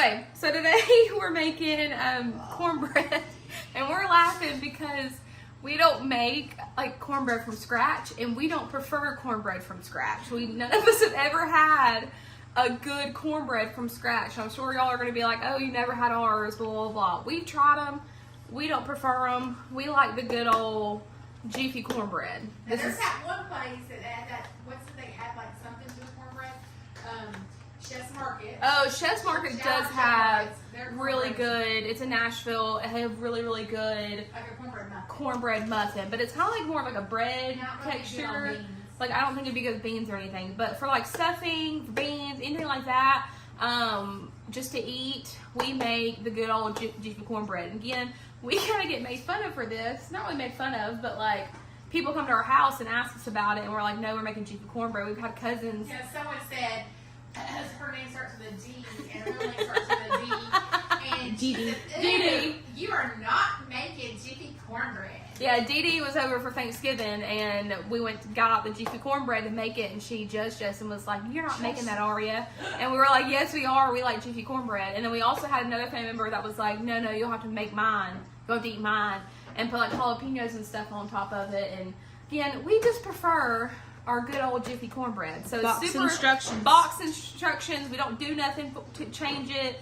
Okay, so today we're making cornbread, and we're laughing because we don't make like cornbread from scratch, and we don't prefer cornbread from scratch. None of us have ever had a good cornbread from scratch. I'm sure y'all are going to be like, oh, you never had ours, blah, blah, blah. We've tried them. We don't prefer them. We like the good old Jiffy cornbread. There's that one place that had that, they had like something to the cornbread? Chef's Market. Oh, Chef's Market does have really good. It's in Nashville. They have really, really good like a cornbread muffin. But it's kind of like more like a bread texture. Like, I don't think it'd be good with beans or anything. But for like stuffing, beans, anything like that, just to eat, we make the good old Jiffy cornbread. And again, we kind of get made fun of for this. Not really made fun of, but like people come to our house and ask us about it, and we're like, no, we're making Jiffy cornbread. We've had cousins. Yeah, someone said her name starts with a D and her name starts with a D. And Dee. You are not making Jiffy cornbread. Yeah, Dee Dee was over for Thanksgiving, and we got out the Jiffy cornbread to make it, and she judged us and was like, you're not making that, are you? And we were like, yes, we are. We like Jiffy cornbread. And then we also had another family member that was like, no, you'll have to make mine. You'll have to eat mine. And put like jalapenos and stuff on top of it. And again, we just prefer our good old Jiffy cornbread. So box instructions. Box instructions. We don't do nothing to change it.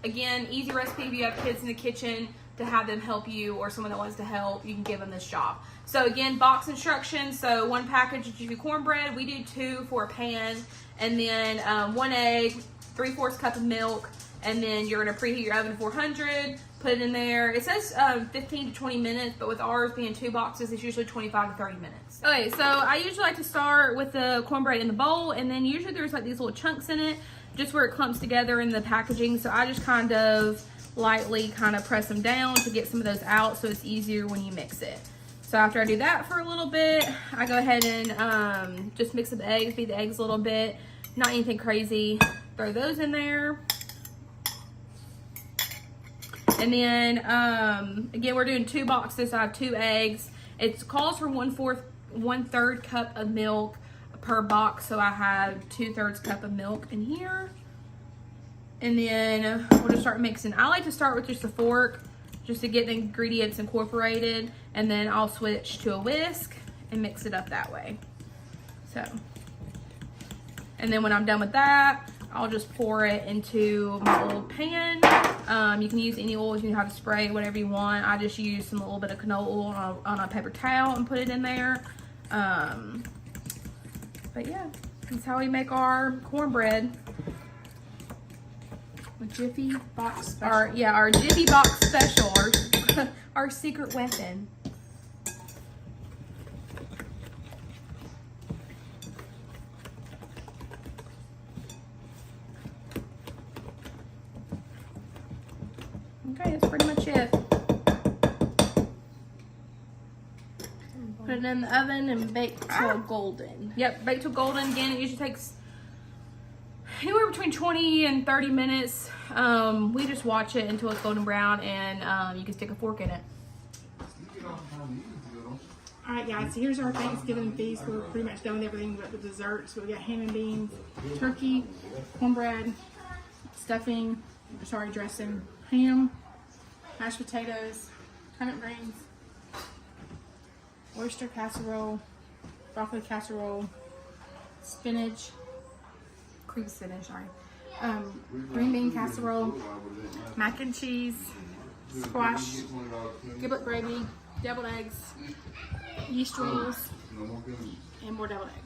Again, easy recipe if you have kids in the kitchen to have them help you, or someone that wants to help, you can give them this job. So again, box instructions. So 1 package of Jiffy cornbread. We do 2 for a pan, and then 1 egg, 3/4 cup of milk, and then you're gonna preheat your oven to 400. Put it in there. It says 15 to 20 minutes, but with ours being 2 boxes, it's usually 25 to 30 minutes. Okay, so I usually like to start with the cornbread in the bowl, and then usually there's like these little chunks in it, just where it clumps together in the packaging. So I just kind of lightly press them down to get some of those out, so it's easier when you mix it. So after I do that for a little bit, I go ahead and just mix up the eggs, beat the eggs a little bit, not anything crazy. Throw those in there. And then, again, we're doing 2 boxes, so I have 2 eggs. It calls for 1/3 cup of milk per box, so I have 2/3 cup of milk in here. And then we'll just start mixing. I like to start with just a fork, just to get the ingredients incorporated, and then I'll switch to a whisk and mix it up that way. So, and then when I'm done with that, I'll just pour it into my old pan. You can use any oils, you know how to spray whatever you want. I just use a little bit of canola oil on a paper towel and put it in there. But yeah, that's how we make our cornbread. A Jiffy box special. Our Jiffy box special, our secret weapon. Okay, that's pretty much it. Put it in the oven and bake till golden. Yep, bake till golden. Again, it usually takes anywhere between 20 and 30 minutes. We just watch it until it's golden brown, and you can stick a fork in it. Alright guys, so here's our Thanksgiving feast. We're pretty much done with everything but the dessert. So we got ham and beans, turkey, cornbread, stuffing, dressing, ham, mashed potatoes, turnip greens, oyster casserole, broccoli casserole, spinach, Cream spinach, sorry. green bean casserole, mac and cheese, squash, giblet gravy, deviled eggs, yeast rolls, and more deviled eggs.